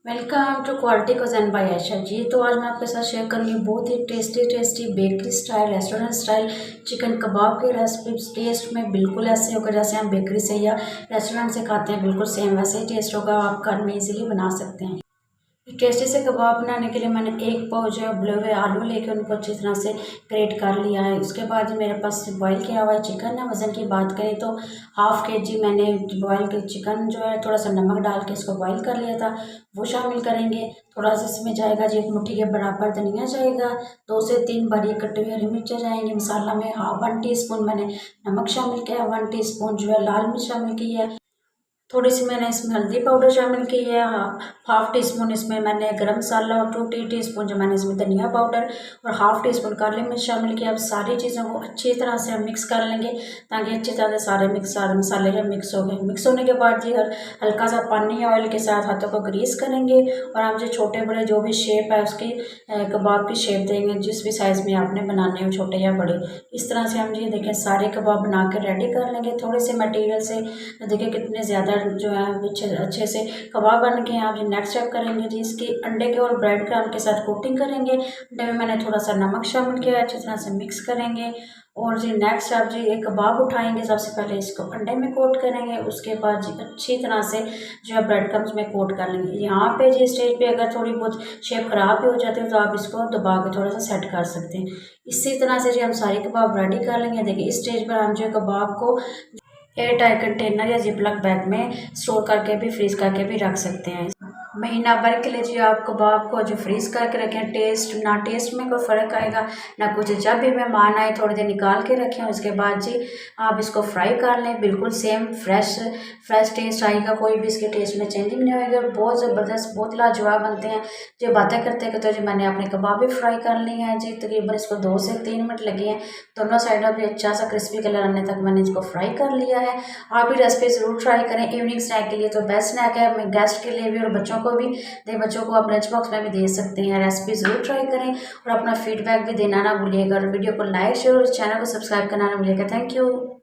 Welcome to quality cuisine by Ayesha ji. तो आज मैं आपके साथ शेयर करूँगी बहुत ही tasty bakery style restaurant style chicken kebab की रेसिपी। टेस्ट में बिल्कुल ऐसे होगा जैसे हम बेकरी से या रेस्टोरेंट से खाते हैं, बिल्कुल सेम वैसे ही टेस्ट होगा। आप घर में इजीली बना सकते हैं। टेस्टी से कबाब बनाने के लिए मैंने एक पाव जो है उबले हुए आलू लेके उनको अच्छी तरह से ग्रेट कर लिया है। उसके बाद मेरे पास बॉईल किया हुआ चिकन है। वज़न की बात करें तो हाफ़ के जी मैंने बॉयल के चिकन जो है थोड़ा सा नमक डाल के इसको बॉईल कर लिया था, वो शामिल करेंगे। थोड़ा सा इसमें जाएगा जी 1 मुट्ठी के बराबर धनिया जाएगा, 2 से 3 बारीक कटी हुई हरी मिर्चें जाएंगी। मसाला में 1 टीस्पून मैंने नमक शामिल किया है, 1 टीस्पून जो है लाल मिर्च शामिल की है, थोड़ी सी मैंने इसमें हल्दी पाउडर शामिल की है, हाफ़ टी स्पून इसमें मैंने गरम मसाला और 2 टीस्पून जो मैंने इसमें धनिया पाउडर और हाफ़ टी स्पून काली मिर्च शामिल किया। अब सारी चीज़ों को अच्छी तरह से हम मिक्स कर लेंगे ताकि अच्छी तरह से सारे मसाले जो मिक्स हो गए। मिक्स होने के बाद जी हल्का सा पानी या ऑयल के साथ हाथों को ग्रीस करेंगे और हम जो छोटे बड़े जो भी शेप है उसकी कबाब की शेप देंगे, जिस भी साइज़ में आपने बनाने हो छोटे या बड़े। इस तरह से हम ये देखें सारे कबाब बना कर रेडी कर लेंगे। थोड़े से मटेरियल से देखिए कितने ज़्यादा जो है अच्छे से कबाब बन के आप जो नेक्स्ट स्टेप करेंगे जी इसकी अंडे के और ब्रेड क्रम्ब के साथ कोटिंग करेंगे। अंडे में मैंने थोड़ा सा नमक शामिल किया है, अच्छी तरह से मिक्स करेंगे और जी नेक्स्ट आप जी एक कबाब उठाएंगे। सबसे पहले इसको अंडे में कोट करेंगे, उसके बाद जी अच्छी तरह से जो है ब्रेड क्रम्स में कोट कर लेंगे। यहाँ पे जी स्टेज पे अगर थोड़ी बहुत शेप ख़राब भी हो जाती है तो आप इसको दबा के थोड़ा सा सेट कर सकते हैं। इसी तरह से जी हम सारे कबाब रेडी कर लेंगे। देखिए इस स्टेज पर हम जो कबाब को एयर टाइट कंटेनर या जिपलॉक बैग में स्टोर करके भी फ्रीज करके भी रख सकते हैं। महीना भर के लिए जी आप कबाब को जो फ्रीज करके रखें, टेस्ट में कोई फ़र्क आएगा ना कुछ। जब भी मेहमान आए थोड़ी देर निकाल के रखें, उसके बाद जी आप इसको फ्राई कर लें, बिल्कुल सेम फ्रेश टेस्ट आएगा, कोई भी इसके टेस्ट में चेंजिंग नहीं होएगा। बहुत ज़बरदस्त बहुत लाजवाब बनते हैं। जो बातें करते करते जी मैंने अपने कबाब भी फ्राई कर लिए हैं जी, तकरीबन इसको 2 से 3 मिनट लगे हैं। दोनों साइडों भी अच्छा सा क्रिस्पी कलर आने तक मैंने इसको फ्राई कर लिया है। आप भी रेसिपी ज़रूर ट्राई करें। इवनिंग स्नैक के लिए तो बेस्ट स्नैक है, मैं गेस्ट के लिए भी और बच्चों को भी बच्चों को आप लंच बॉक्स में भी दे सकते हैं। रेसिपी ज़रूर ट्राई करें और अपना फीडबैक भी देना ना भूलिएगा। और वीडियो को लाइक शेयर और चैनल को सब्सक्राइब करना ना भूलिएगा। Thank you.